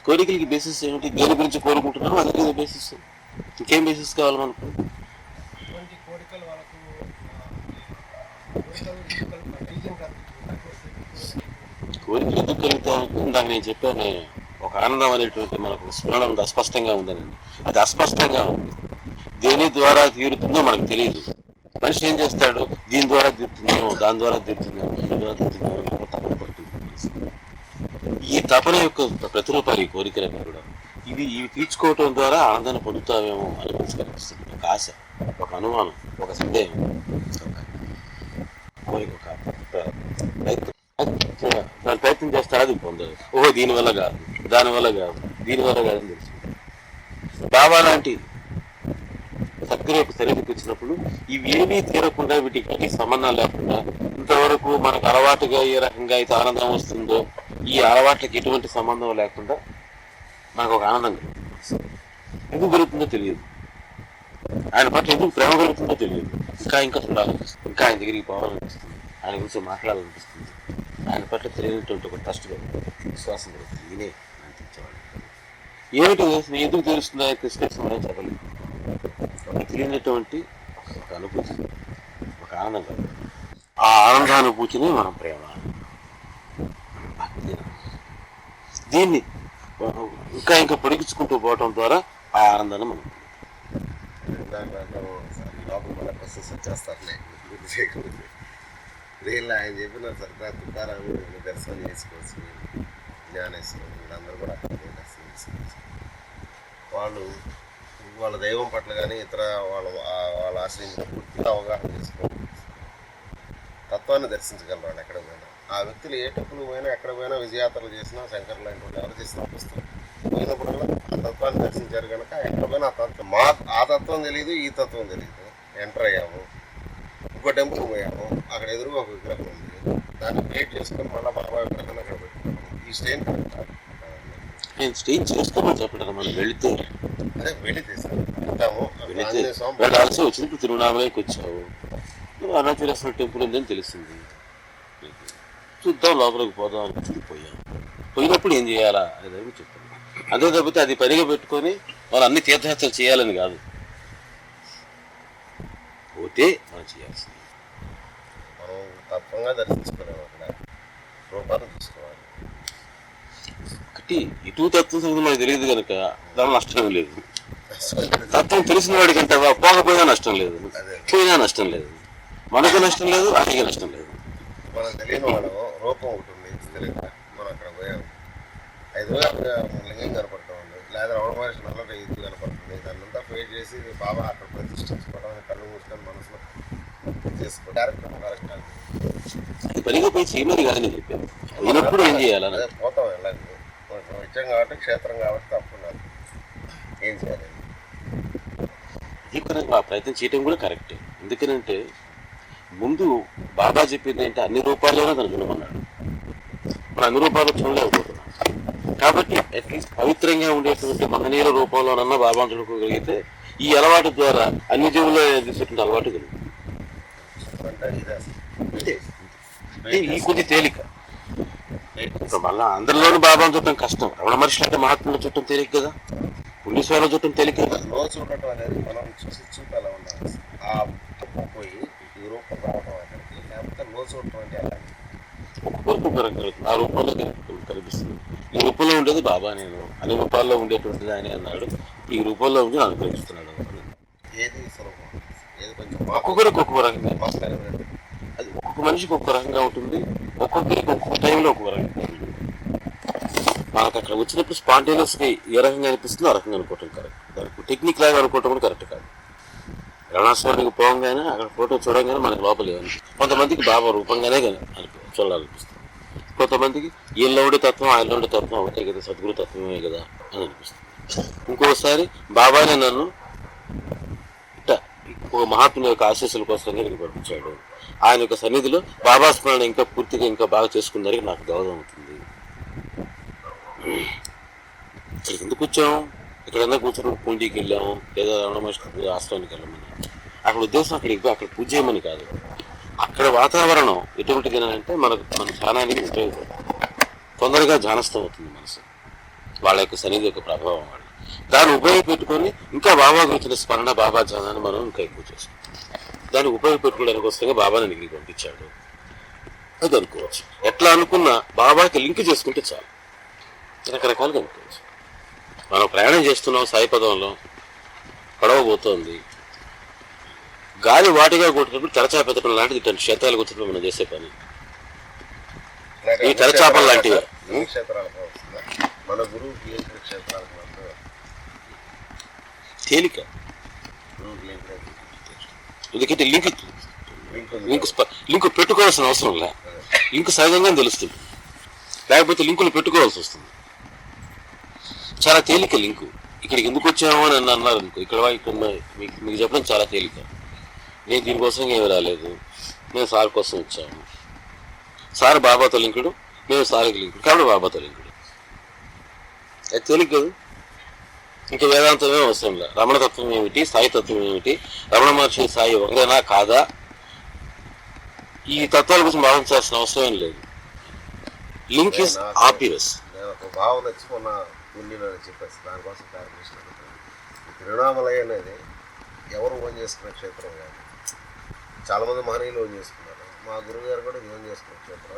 కోరికలకి బేసిస్ ఏమిటి? దేని గురించి కోరుకుంటున్నాం అదే బేసిస్. ఇంకేం బేసిస్ కావాలి మనకు? కోరికలు ఎందుకు కలుగుతాయంటే ఇందాక నేను చెప్పాను, ఒక ఆనందం అనేటువంటి మనకు స్మరణ ఉంది, అస్పష్టంగా ఉందని. అది అస్పష్టంగా ఉంది, దేని ద్వారా తీరుతుందో మనకు తెలియదు. మనిషి ఏం చేస్తాడు? దీని ద్వారా తీరుతుందో, దాని ద్వారా తీరుతుందో, దీని ద్వారా తీరుతుందో తపన పడుతుంది. ఈ తపన యొక్క ప్రతిరూపాలు ఈ కోరికలన్నీ కూడా. ఇవి తీర్చుకోవటం ద్వారా ఆనందాన్ని పొందుతామేమో అని మనసు కనిపిస్తుంది. ఒక ఆశ, ఒక అనుమానం, ఒక సందేహం, కోరిక, ఒక ప్రయత్నం. దాని ప్రయత్నం చేస్తారా అది పొందదు. ఓహో దీనివల్ల కాదు, దానివల్ల కాదు, దీనివల్ల కాదని తెలుసు. బాబా లాంటి సత్క్రియకు సరిదికి వచ్చినప్పుడు ఇవి ఏమీ తీరకుండా, వీటికి సంబంధం లేకుండా, ఇంతవరకు మనకు అలవాటుగా ఏ రకంగా అయితే ఆనందం వస్తుందో ఈ అలవాట్లకి ఎటువంటి సంబంధం లేకుండా మనకు ఒక ఆనందం కలుగుతుంది. ఎందుకు కలుగుతుందో తెలియదు, ఆయన పట్ల ఎందుకు ప్రేమ కలుగుతుందో తెలియదు. ఇంకా చూడాలనిపిస్తుంది, ఇంకా ఆయన దగ్గరికి పోవాలనిపిస్తుంది, ఆయన గురించి మాట్లాడాలనిపిస్తుంది. ఆయన పట్ల తెలియనటువంటి ఒక ట్రస్ట్ కలుగుతుంది, విశ్వాసం కలుగుతుంది. ఈయనే అనిపించేవాడు. ఏమిటి ఎందుకు తెలుస్తుందో క్రిస్కరిస్తుందో చెప్పలేదు. తెలియనటువంటి ఒక అనుభూతి, ఒక ఆనందం కలుగుతుంది. ఆ ఆనందానుభూతిని మనం ప్రేమ, భక్తి. దీన్ని ఇంకా పొడిగించుకుంటూ పోవటం ద్వారా ఆ ఆనందాన్ని మనం చేస్తారులే. వీళ్ళు ఆయన చెప్పిన సర్దార్ తుకారాము దర్శనం చేసుకోవచ్చు, జ్ఞానేశ్వరం వీళ్ళందరూ కూడా అక్కడ దర్శనం చేసుకోవచ్చు. వాళ్ళ దైవం పట్ల కానీ ఇతర వాళ్ళ ఆశ్రయించిన పూర్తిగా అవగాహన చేసుకోవాలి, తత్వాన్ని దర్శించగలరు వాళ్ళు ఎక్కడ పోయినా. ఆ వ్యక్తులు ఏ టెంపుల్ పోయినా, ఎక్కడ పోయినా, విజయాత్రలు చేసినా, శంకర్ లాంటి వాళ్ళు ఎవరు చేసిన పుస్తకం పోయినప్పుడల్లా ఆ తత్వాన్ని దర్శించారు కనుక ఎక్కడ పోయినా ఆ తత్వం ఆ తత్వం తెలియదు, ఈ తత్వం తెలియదు. ఎంటర్ అయ్యాము, ఇంకో టెంపుల్ పోయాము, అక్కడ ఎదురుగా ఒక విగ్రహం ఉంది, దాన్ని క్రియేట్ చేసుకొని మళ్ళీ బాబా విగ్రహాన్ని అక్కడ పెట్టుకున్నాము. ఈ స్టేన్ నేను స్టేజ్ చేసుకోమని చెప్పడం. మనం వెళితే అదే వెళితే సార్ వెళ్తాము, వెళ్ళాల్సి వచ్చినప్పుడు తిరువణామలకి వచ్చావు, అరుణాచలేశ్వర టెంపుల్ ఉందని తెలిసింది, చూద్దాం లోపలికి పోదాం అని పోయాం. పోయినప్పుడు ఏం చేయాలా అనేది చెప్తాను. అంతే తప్పితే అది పనిగా పెట్టుకొని వాళ్ళు అన్ని తీర్థయాత్రలు చేయాలని కాదు, పోతే మనం చేయాల్సింది. మనం తత్వంగా దర్శించుకోలేము, అక్కడ రూపాన్ని తీసుకోవాలి. ఒకటి ఇటు తత్వం సంగతి మనకు తెలియదు కనుక దాని నష్టం లేదు. తత్వం తెలిసిన వాడికి అంటే పోకపోయినా నష్టం లేదు, పోయినా నష్టం లేదు, మనకు నష్టం లేదు, ఆయనకి నష్టం లేదు. మనం తెలియని వాళ్ళము రూపం ఒకటి ఉంది స్థిరంగా, మనం అక్కడ పోయాము, 5 రోజులు లింగం కనపడటం ఉంది, లేదా రమణ మహర్షి చేసి బాబా అక్కడ ప్రతిష్ఠించుకోవడం కళ్ళు మూసుకొని మనసులో చేసుకో డైరెక్ట్ కరెక్ట్ అండి. అది పనిగా పోయి చేయమని కాదని చెప్పాను. అయినప్పుడు ఏం చేయాలని అదే పోతాం వెళ్ళాలి కొంచెం నిత్యం కాబట్టి క్షేత్రం కాబట్టి తప్పున్నారు ఏం చేయాలి. ఈ పరంగా ఆ ప్రయత్నం చేయడం కూడా కరెక్టే. ఎందుకనంటే ముందు బాబా చెప్పింది అంటే అన్ని రూపాల్లోనే తను చూడమన్నాడు. మనం అన్ని రూపాల్లో చూడలేకపోతున్నాం. కాబట్టి అట్లీస్ట్ పవిత్రంగా ఉండేటువంటి మహనీయుల రూపంలోనన్నా బాబా చూడుకోగలిగితే ఈ అలవాటు ద్వారా అన్ని జీవుల్లో తీసుకుంటే అలవాటు కలుగుతుంది. అంటే ఇదే అంటే ఈ కొద్ది తేలిక. ఇప్పుడు మళ్ళా అందరిలోనూ బాబాను చూడటం కష్టం. రమణ మహర్షులు అంటే మహాత్ములు చూడటం తేలిక కదా, పుణ్యస్వామి చూడటం తేలిక కదా. లో చూడటం అనేది మనం చూపేలా ఉండాలి. ఆ పోయి ఈ రూపం రావడం అనేది లేకపోతే లో చూడటం అంటే ఎలా ఒక్కొక్కరికి ఉపయోగం కలుగుతుంది. ఆ రూపంలో కనిపిస్తుంది. ఈ రూపంలో ఉండేది బాబా, నేను అన్ని రూపాల్లో ఉండేటువంటిది ఆయన అన్నాడు. ఈ రూపంలో ఉండి అనుగ్రహిస్తున్నాడు. ఏది స్వరూపం ఏది కొంచెం ఒక్కొక్కరికి ఒక్కొక్క రకంగా, అది ఒక్కొక్క మనిషికి ఒక్కొక్క రకంగా ఉంటుంది. ఒక్కొక్కరికి ఒక్కొక్క టైంలో ఒక్కొక్క రకంగా ఉంటుంది. మనకు అక్కడ వచ్చినప్పుడు స్పాంటేనియస్గా ఏ రకంగా అనిపిస్తుందో ఆ రకంగా అనుకోవటం కరెక్ట్. దానికి టెక్నిక్ లాగా అనుకోవటం కూడా కరెక్ట్ కాదు. రమణాస్వామికి పోగానే అక్కడ ఫోటో చూడంగానే మనకి లోపల ఏమనిపిస్తుంది. కొంతమందికి బాబా రూపంగానే చూడాలనిపిస్తుంది. కొంతమందికి ఈయనలో ఉండే తత్వం ఆయనలో ఉండే తత్వం ఒకటే కదా, సద్గురు తత్వమే కదా అని అనిపిస్తుంది. ఇంకోసారి బాబానే నన్ను ఒక మహాత్ముని యొక్క ఆశీస్సుల కోసం నేను పంపించాడు. ఆయన యొక్క సన్నిధిలో బాబా స్మరణ ఇంకా పూర్తిగా ఇంకా బాగా చేసుకున్నానికి నాకు గౌరవం అవుతుంది. ఇక్కడ ఎందుకు వచ్చాము? ఎక్కడన్నా కూర్చొని పూండికి వెళ్ళాము, లేదా రమణ మహర్షి ఆశ్రమానికి వెళ్ళమని. అక్కడ ఉద్దేశం అక్కడ పూజ చేయమని కాదు. అక్కడ వాతావరణం ఎటువంటిది అంటే మన ధ్యానానికి ఉపయోగపడుతుంది. తొందరగా ధ్యానస్థం అవుతుంది మనసు, వాళ్ళ యొక్క సన్నిధి యొక్క ప్రభావం వాళ్ళు. దాన్ని ఉపయోగపెట్టుకొని ఇంకా బాబా గురించిన స్మరణ, బాబా ధ్యానాన్ని మనం ఇంకా ఎక్కువ చేసుకుంటాం. దాన్ని ఉపయోగపెట్టుకోవడానికి వస్తే బాబాని నీకు పంపించాడు అది అనుకోవచ్చు. ఎట్లా అనుకున్నా బాబాకి లింక్ చేసుకుంటే చాలు, రకరకాలుగా అనుకోవచ్చు. మనం ప్రయాణం చేస్తున్నాం, సాయిపదంలో పడవ పోతోంది, గాలి వాటిగా కొట్టినప్పుడు తెరచాపెత్తడం లాంటిది ఇట్లాంటి క్షేత్రాలకు వచ్చినప్పుడు మనం చేసే పని. ఈ తెరచాపలు లాంటివి మన గురువు క్షేత్రాలకు తేలిక. ఎందుకంటే లింక్ పెట్టుకోవాల్సిన అవసరం లే. లింక్ సహజంగా తెలుస్తుంది, లేకపోతే లింకులు పెట్టుకోవాల్సి వస్తుంది. చాలా తేలిక లింకు. ఇక్కడికి ఎందుకు వచ్చామో అని అన్నారు అనుకో, ఇక్కడ మీకు చెప్పడం చాలా తేలిక. నేను దీనికోసం ఏమి రాలేదు, నేను సార్ కోసం వచ్చాను. సార్ బాబాతో లింకుడు, నేను సార్కి లింకుడు, కాబట్టి బాబాతో లింకుడు. అది తేలిక కదా. ఇంకా వేదాంతమే అవసరం లేదు. రమణతత్వం ఏమిటి, సాయి తత్వం ఏమిటి, రమణ మహర్షి సాయి ఒకరేనా కాదా, ఈ తత్వాల కోసం భావించాల్సిన అవసరం ఏం లేదు. Link is obvious. నేను ఒక భావన వచ్చి మొన్న గుండీలో చెప్పేసి దానికోసం క్లారిఫికేషన్ అడుగుతాను. తిరువణామలై అనేది ఎవరు ఓన్ చేసుకునే క్షేత్రం కాదు, చాలామంది మహనీయులు ఓన్ చేసుకున్నారు. మా గురువు గారు కూడా ఓన్ చేసుకునే క్షేత్రం.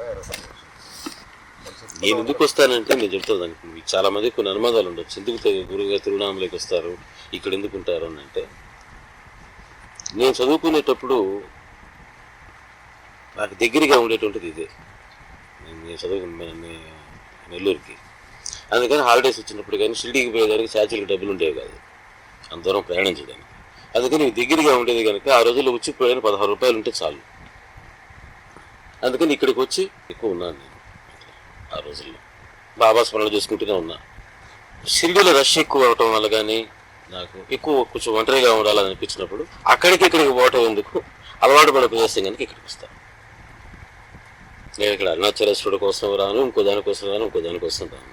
నేను ఎందుకు వస్తానంటే నేను చెప్తాను దానికి మీకు చాలా మంది కొన్ని అనుమానాలు ఉండొచ్చు. ఎందుకు గురువుగా తిరువణామలైకి వస్తారు, ఇక్కడ ఎందుకు ఉంటారు అని అంటే, నేను చదువుకునేటప్పుడు నాకు దగ్గరగా ఉండేటువంటిది ఇదే. నేను చదువుకున్న నెల్లూరుకి, అందుకని హాలిడేస్ వచ్చినప్పుడు కానీ షిరిడీకి పోయేదానికి ఛార్జీలకు డబ్బులు ఉండేవి కాదు, అంత దూరం ప్రయాణం చేయడానికి. అందుకని దగ్గరగా ఉండేది కనుక ఆ రోజుల్లో వచ్చిపోయాను 16 రూపాయలు ఉంటే చాలు. అందుకని ఇక్కడికి వచ్చి ఎక్కువ ఉన్నాను నేను. ఆ రోజుల్లో బాబా స్మరణ చేసుకుంటూనే ఉన్నా. షిరిడీలో రష్ ఎక్కువ అవటం వల్ల కానీ నాకు ఎక్కువ కొంచెం ఒంటరిగా ఉండాలని అనిపించినప్పుడు ఇక్కడికి పోవటం ఎందుకు, అలవాటు పడే ప్రదేశం కనుక ఇక్కడికి వస్తాను. నేను ఇక్కడ అరుణాచలేశ్వరుడు కోసం రాను, ఇంకో దానికోసం రాను, ఇంకో దానికోసం రాను.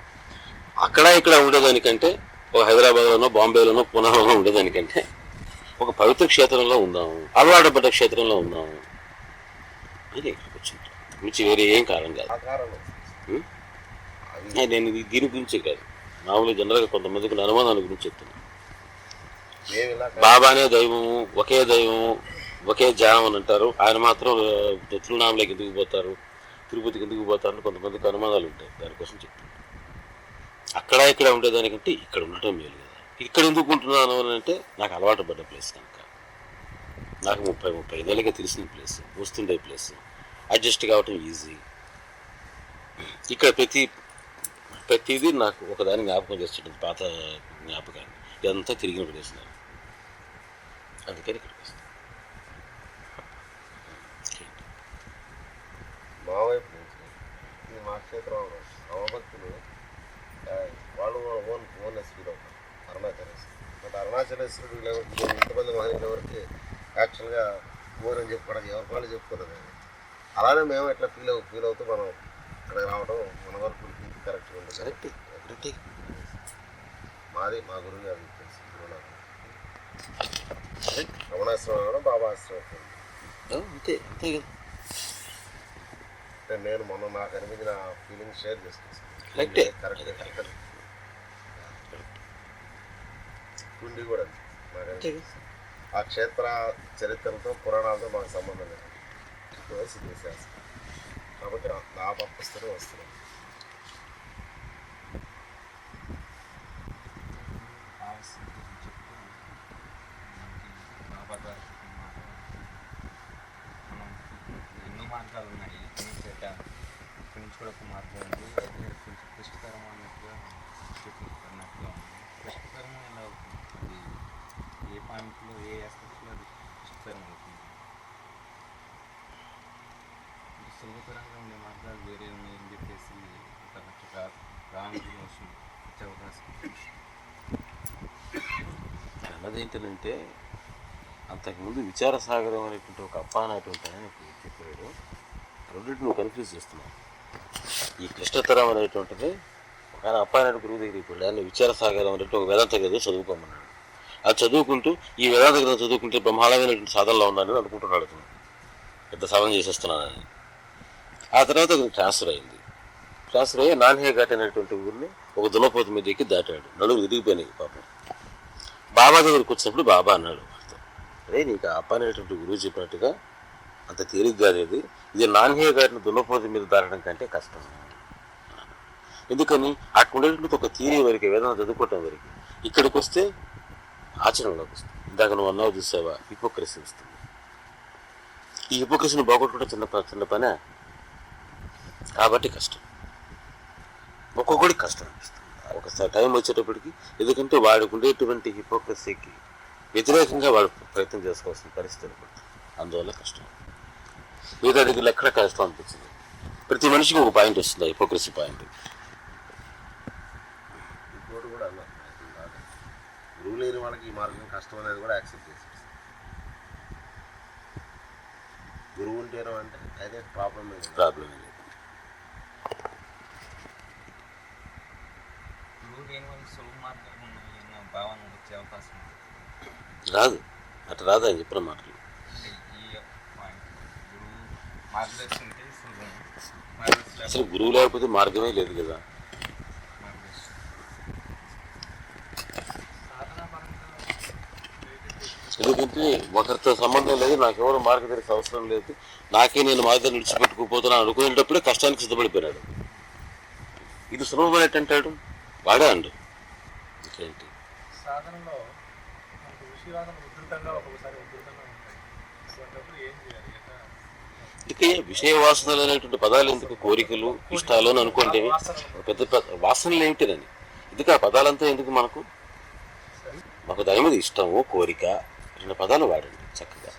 ఇక్కడ ఉండేదానికంటే ఒక హైదరాబాద్లోనో, బాంబేలోనో, పునాలోనో ఉండేదానికంటే ఒక పవిత్ర క్షేత్రంలో ఉందాము, అలవాటు పడ్డ క్షేత్రంలో ఉందాము అని ఇక్కడికి వచ్చింటాను. మించి వేరే ఏం కారణం కాదు. నేను దీని గురించి కాదు, మామూలుగా జనరల్గా కొంతమందికి అనుమానాల గురించి చెప్తున్నాను. బాబానే దైవము, ఒకే దైవము, ఒకే జానం అని అంటారు. ఆయన మాత్రం తిరువణామలైకి ఎందుకు పోతారు, తిరుపతికి ఎందుకు పోతారు అని కొంతమందికి అనుమానాలు ఉంటాయి. దానికోసం చెప్తున్నాను. ఇక్కడ ఉండేదానికంటే ఇక్కడ ఉండటం మేలు కదా. ఇక్కడ ఎందుకు ఉంటున్నాను అని అంటే, నాకు అలవాటు పడ్డ ప్లేస్ కనుక, నాకు 30-35 ఏళ్ళగా తెలిసిన ప్లేస్, వస్తుండే ప్లేస్, అడ్జస్ట్ కావటం ఈజీ. ఇక్కడ ప్రతిదీ నాకు ఒకదాని జ్ఞాపకం చేస్తుంటుంది, పాత జ్ఞాపకాన్ని. ఇదంతా తిరిగిన ప్రదేశం. అందుకని ఇక్కడికి వస్తాం. మా వైపు నుంచి ఇది మా క్షేత్రం అవభక్తులు వాళ్ళు ఓన్నెస్ ఫీల్ అవుతారు అరుణాచలేశ్వరుడు. బట్ అరుణాచలేశ్వరుడు లెవెల్కి ఇంతమంది మహిళల వరకు యాక్చువల్గా ఓన్ అని చెప్పుకోవడానికి ఎవరి వాళ్ళు చెప్పుకోలేదు. అలానే మేము ఎట్లా ఫీల్ అవుతూ మనం ఇక్కడికి రావడం మన వరకు కరెక్ట్గా ఉంటుంది. కరెక్ట్. మాది మా గురువు గారు తెలుసు రమణాశ్రమం కూడా బాబా ఆశ్రమం. అంతే అంతే కదా. అంటే నేను మొన్న నాకు అనిపించిన ఫీలింగ్ షేర్ కరెక్టే. కరెక్ట్. కుండి కూడా నాకు ఆ క్షేత్ర చరిత్రతో పురాణాలతో మాకు సంబంధం లేదు. సిద్ధేశాస్త్రం కాబట్టి నా పర్పస్తోనే వస్తున్నాం. ఎన్నో మార్గాలు ఉన్నాయి. ఇక్కడి నుంచి కూడా ఒక మార్గం ఉంది. అయితే కొంచెం కష్టతరం అన్నట్టుగా చెప్పినట్టుగా ఉంది. కష్టతరం ఎలా అవుతుంది? అది ఏ పాయింట్లో ఏ ఆస్పెక్ట్లో అది కష్టతరం అవుతుంది? సులభతరంగా ఉండే మార్గాలు వేరే ఉన్నాయని చెప్పేసి ఒక రాంగ్ మోషన్ వచ్చే అవకాశం. అన్నది ఏంటంటే అంతకుముందు విచారసాగరం అనేటువంటి ఒక అప్ప అనేటువంటి ఆయన చెప్పాడు. రెండింటి నువ్వు కన్ఫ్యూజ్ చేస్తున్నావు. ఈ క్లిష్టతరం అనేటువంటిది ఒక ఆయన అప్ప అనేటువంటి గురువు దగ్గరికి వెళ్ళి ఆయన విచారసాగరం అనేటువంటి ఒక వేదాంత గ్రంథం చదువుకోమన్నాడు. అది చదువుకుంటూ ఈ వేదాంత గ్రంథం చదువుకుంటే బ్రహ్మాండమైనటువంటి సాధనలో ఉన్నానని అనుకుంటున్నాడు. అతను పెద్ద సాధన చేసేస్తున్నానని. ఆ తర్వాత అతను ట్రాన్స్ఫర్ అయింది. ట్రాన్స్ఫర్ అయ్యి నాన్హే ఘాట్ అనేటువంటి ఊరిని ఒక దున్నపోతు మీద ఎక్కి దాటాడు. నలుగురు విరిగిపోయినాయి పాపం. బాబా దగ్గరికి వచ్చినప్పుడు బాబా అన్నాడు, అదే నీకు అప్ప అనేటువంటి గురువు చెప్పినట్టుగా అంత తేలిక కాదు ఇది నాన్హే ఘాట్ని దున్నపోతు మీద దాటడం కంటే కష్టం. ఎందుకని అక్కడ ఉండేటువంటి ఒక థియరీ వరకు వేదన చదువుకోవటం వరకు ఇక్కడికి వస్తే ఆచరణలోకి వస్తుంది. ఇందాక నువ్వు అన్నావు చూసావా, హిపోక్రసీ వస్తుంది. ఈ హిపోక్రసీని బాగొట్టుకుంటే చిన్న పనే కాబట్టి కష్టం. ఒక్కొక్కడికి కష్టం అనిపిస్తుంది ఒకసారి టైం వచ్చేటప్పటికి. ఎందుకంటే వాడికి ఉండేటువంటి హిపోక్రసీకి వ్యతిరేకంగా వాడు ప్రయత్నం చేసుకోవాల్సిన పరిస్థితి ఏర్పడుతుంది. అందువల్ల కష్టం. మిగతా దగ్గర ఎక్కడ కష్టం అనిపించింది. ప్రతి మనిషికి ఒక పాయింట్ వస్తుంది, హిపోక్రసీ పాయింట్. ఇంకోటి కూడా అన్నారు, గురువు లేని వాళ్ళకి ఈ మార్గం కష్టం అనేది కూడా యాక్సెప్ట్ చేసి గురువు ఉంటేనో అంటే అయితే ప్రాబ్లం లేదు. గురువు లేని వాళ్ళకి సులభ మార్గాలు ఉన్నాయి అన్న భావన వచ్చే అవకాశం రాదు. అట్లా రాదు అని చెప్పిన మాటలు. గురువు మార్గదర్శనం ఉంటే సులభం. అసలు గురువు లేకపోతే మార్గమే లేదు కదా. ఎందుకంటే ఒకరితో సంబంధం లేదు, నాకెవరు మార్గదర్శనం అవసరం లేదు, నాకే నేను మార్గం విడిచిపెట్టుకుపోతున్నాను అనుకునేటప్పుడే కష్టానికి సిద్ధపడిపోయినాడు. ఇది సులభమైనట్టు అంటాడు వాడే అండు. ఇంకేంటి సాధనలో మనకు విషయవాదం ఉధృతంగా ఒక్కొక్కసారి ఉధృతంగా ఉంటాయి. అటువంటిప్పుడు ఏం చేయాలి? ఇక విషయ వాసనలు అనేటువంటి పదాలు ఎందుకు? కోరికలు, ఇష్టాలు అని అనుకోండి. పెద్ద వాసనలు ఏమిటిదని ఎందుకు ఆ పదాలంతా ఎందుకు? మాకు దాని మీద ఇష్టము, కోరిక, రెండు పదాలు వాడండి చక్కగా.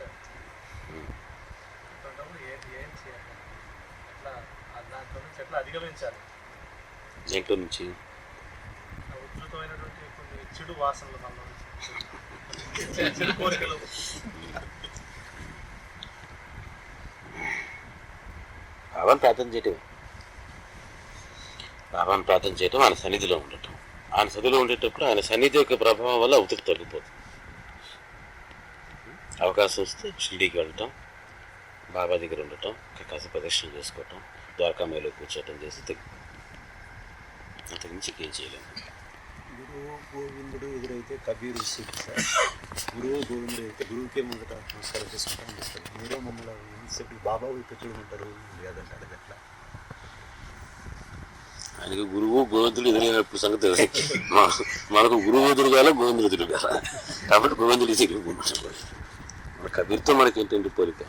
అటువంటిప్పుడు ఏం చేయాలి? దాంట్లో నుంచి ఎట్లా అధిగమించాలి? దేంట్లో నుంచి? ఉధృతమైనటువంటి కొన్ని చెడు వాసనలు మనలో చెడు కోరికలు. బాబాను ప్రార్థన చేయటం ఆయన సన్నిధిలో ఉండటం. ఆయన సన్నిధిలో ఉండేటప్పుడు ఆయన సన్నిధి యొక్క ప్రభావం వల్ల ఉతుకు తగ్గిపోతుంది. అవకాశం వస్తే షిరిడీకి వెళ్ళటం, బాబా దగ్గర ఉండటం, కాస్త ప్రదక్షిణ చేసుకోవటం, ద్వారకామేలో కూర్చోటం చేసి అంతకుమించి ఏం చేయలేము. గురువు గోవిందుడు ఎదురైతే కబీరు శిక్ష. గురువు గోవిందుడు అయితే గురువుకే ముందట నమస్కారం చేసుకుంటాను చెప్తారు. మీరే మమ్మల్ని ఎంతసేపు బాబా వైపు చూడమంటారు లేదంటే అది ఎట్లా? ఆయనకి గురువు గోవిందుడు ఎదురైనప్పుడు సంగతి మనకు గురువు ఎదురుగాల గోవిందుడు ఎదురుగాల. కాబట్టి గోవిందుడు ఎదురుకుంటాడు. మన కబీర్తో మనకి ఏంటంటే పోలిక.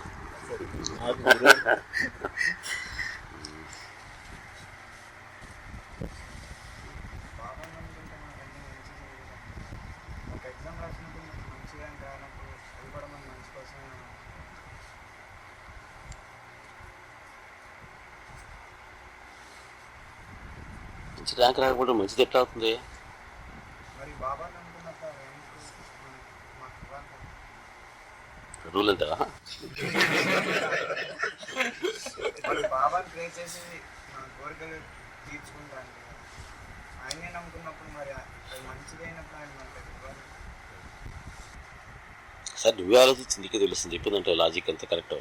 ఎగ్జామ్ రాసినప్పుడు మంచి ర్యాంక్ రానప్పుడు మంచి ర్యాంక్ రాకపోతే మంచిది ఎట్లా అవుతుంది? మరి బాబా నమ్ముకున్నప్పుడు మాకు ఇవ్వాలి కదా. రూల్ ఎంత? మరి బాబాని ప్రే చేసి మా కోరికలు తీర్చుకుంటాను కదా. ఆయనే నమ్ముకున్నప్పుడు మరి అది మంచిదైనప్పుడు ఆయన మనకు ఇవ్వాలి. సార్ నువ్వే ఆలోచించి నీకే తెలుస్తుంది చెప్పిందంటే లాజిక్ అంత కరెక్ట్.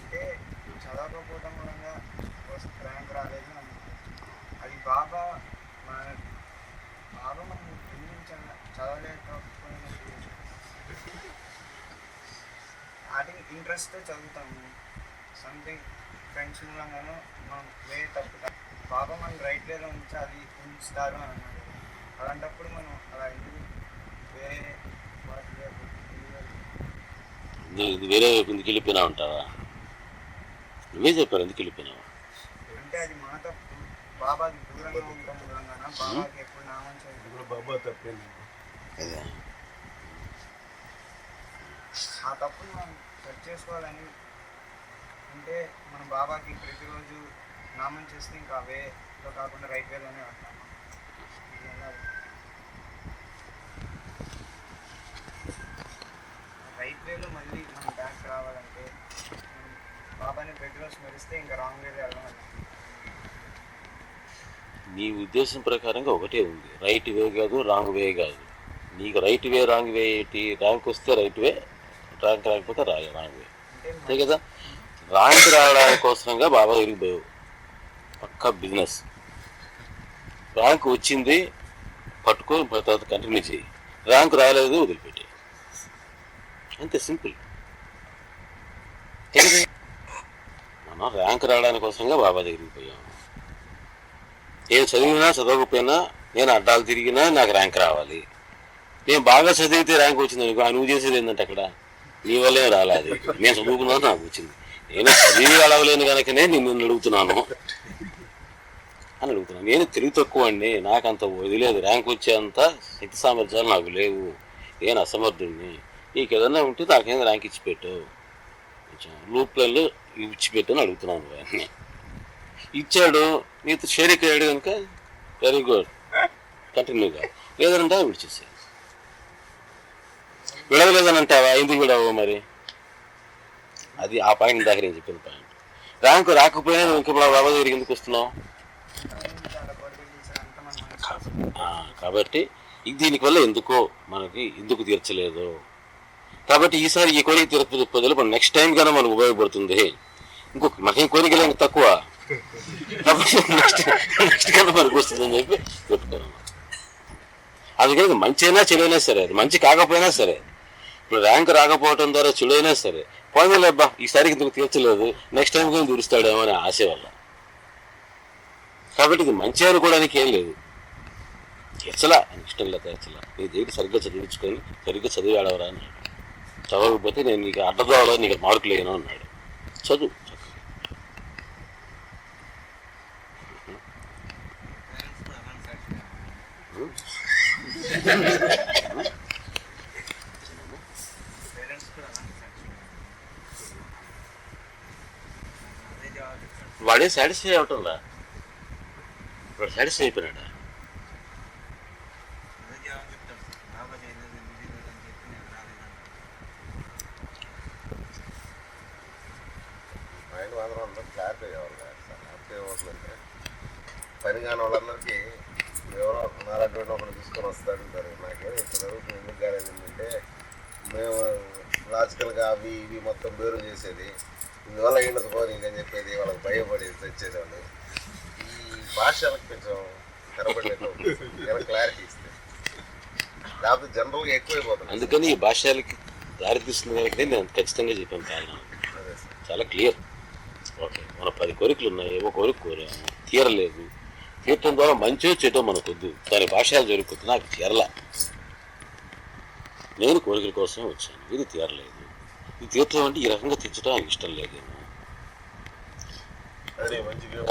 అంటే చదవకపోవడం మూలంగా ర్యాంక్ రాలేదు అది బాబా మనం ఎందుకు చదవలేకపోయినా స్టార్టింగ్ ఇంట్రెస్ట్తో చదువుతాము, సంథింగ్ ఫ్రెండ్స్ మూలంగానూ మనం వేరే తప్పుతాం. బాబా మనం రైట్ వేలో ఉంచుతారు అని అన్నారు. అలాంటప్పుడు మనం అలా ఎందుకు వేరే వాళ్ళకి ఇది వేరే ఎందుకు వెళ్ళిపోయినా ఉంటావా? నువ్వే చెప్పారు ఎందుకు వెళ్ళిపోయినావా అంటే అది మా తప్పు. బాబాకి దూరంగా ఉండడం మూలంగాన బాబాకి ఎప్పుడు నామం చేయడం బాబా తప్పేంది. అదే ఆ తప్పును మనం సెట్ చేసుకోవాలని అంటే మనం బాబాకి ప్రతిరోజు నామం చేస్తే ఇంకా వేలో కాకుండా రైట్ వేలోనే వెళ్తాము. ఇది ఎలా రైట్ వేలో మళ్ళీ మనం బ్యాక్ రావాలంటే బాబాని ప్రతిరోజు స్మరిస్తే ఇంకా రాంగ్ వేలో వెళ్ళాలి. నీ ఉద్దేశం ప్రకారంగా ఒకటే ఉంది, రైట్ వే కాదు రాంగ్ వే కాదు. నీకు రైట్ వే రాంగ్ వే ఏంటి? ర్యాంక్ వస్తే రైట్ వే, ర్యాంక్ రాకపోతే రాంగ్ వే, అంతే కదా. ర్యాంక్ రావడానికి కోసంగా బాబా తిరిగిపోయావు, పక్కా బిజినెస్. ర్యాంక్ వచ్చింది పట్టుకొని తర్వాత కంటిన్యూ చేయి, ర్యాంక్ రాలేదు వదిలిపెట్టి, అంతే సింపుల్. మనం ర్యాంక్ రావడానికి కోసంగా బాబా దగ్గరికి పోయాము. నేను చదివినా చదవకపోయినా, నేను అడ్డాలు తిరిగినా నాకు ర్యాంక్ రావాలి. నేను బాగా చదివితే ర్యాంక్ వచ్చింది అనుకో, నువ్వు చేసేది ఏంటంటే అక్కడ నీ వల్లే రాలేదు. నేను చదువుకున్నాను నాకు వచ్చింది. నేను చదివి అడవలేను కనుకనే నేను అడుగుతున్నాను అని అడుగుతున్నాను. నేను తెలివి తక్కువ అండి, నాకు అంత వదిలేదు, ర్యాంక్ వచ్చేంత శక్తి సామర్థ్యాలు నాకు లేవు, నేను అసమర్థుడిని. నీకు ఏదన్నా ఉంటే నాకేం ర్యాంక్ ఇచ్చిపెట్టు, కొంచెం లూప్ లైన్లో ఇచ్చిపెట్టు అని అడుగుతున్నాను. అన్నీ ఇచ్చాడు, నీతో షేరిక్ అయ్యాడు కనుక వెరీ గుడ్, కంటిన్యూగా. లేదంటే విడిచేసాడు. విడవలేదని అంటావా? ఎందుకు విడవు మరి? అది ఆ పాయింట్ దాకా నేను చెప్పిన పాయింట్. ర్యాంకు రాకపోయినా నువ్వు ఇంకా బాబా దగ్గరికి ఎందుకు వస్తున్నావు? కాబట్టి దీనివల్ల ఎందుకో మనకి ఎందుకు తీర్చలేదు. కాబట్టి ఈసారి ఈ కోరిక తీర్చకపోతే మనం నెక్స్ట్ టైం కన్నా మనకు ఉపయోగపడుతుంది. ఇంకొక మనకేం కోరికలు ఇంకా తక్కువ, కాబట్టి నెక్స్ట్ కన్నా మనకు వస్తుందని చెప్పి చెప్పుకున్నాను. అందుకని మంచి అయినా చెడైనా సరే, అది మంచి కాకపోయినా సరే, ఇప్పుడు ర్యాంక్ రాకపోవడం ద్వారా చెడైనా సరే, పోయినలేబ్బా ఈసారికి ఇందుకు తీర్చలేదు, నెక్స్ట్ టైం కానీ దూరుస్తాడేమో అనే ఆశ వల్ల. కాబట్టి ఇది మంచి అనుకోవడానికి ఏం లేదు. తీర్చలా అని ఇష్టం లేదు, తీర్చలా. నీ దగ్గర సరిగ్గా చదివించుకొని సరిగ్గా చదివి ఆడవరా అన్నాడు. చదవకపోతే నేను నీకు అడ్డదోవడా నీకు మార్కులు లేను అన్నాడు. చదువు వాడే సాటిస్ఫై అవటంలా, వాడు సాటిస్ఫై అయిపోయినాడా? మైండ్ మాత్రం అందరూ క్లారిటీ కావాలి కదా సార్. లేకపోతే ఏమవుతుందంటే పని కాని వాళ్ళందరికీ ఎవరో నారాటువంటి ఒకటి తీసుకొని వస్తాడు అంటారు. నాకేమో ఇంత జరుగుతుంది ఎందుకు కాలేదు అంటే మేము లాజికల్గా అవి ఇవి మొత్తం బేరు చేసేది, ఇందువల్ల ఏంటది పోనీ అని చెప్పేది, వాళ్ళకి భయపడి తెచ్చేదాన్ని. ఈ భాషలకు కొంచెం తెరపడినట్టు క్లారిటీ ఇస్తే, లేకపోతే జనరల్గా ఎక్కువైపోతుంది. అందుకని ఈ భాషలకి దారితీస్తుంది కాబట్టి నేను ఖచ్చితంగా చెప్పాను కారణం. చాలా క్లియర్. ఓకే, మన 10 కోరికలు ఉన్నాయి, ఏవో కోరిక కోరాము, తీరలేదు. తీర్చడం ద్వారా మంచో చెడో మనకొద్దు, దాని భాషలు జరుగుతుంది. నాకు తీరలా, నేను కోరికల కోసమే వచ్చాను, ఇది తీరలేదు. ఇది తీర్చడం అంటే ఈ రకంగా తీర్చడం నాకు ఇష్టం లేదేమో.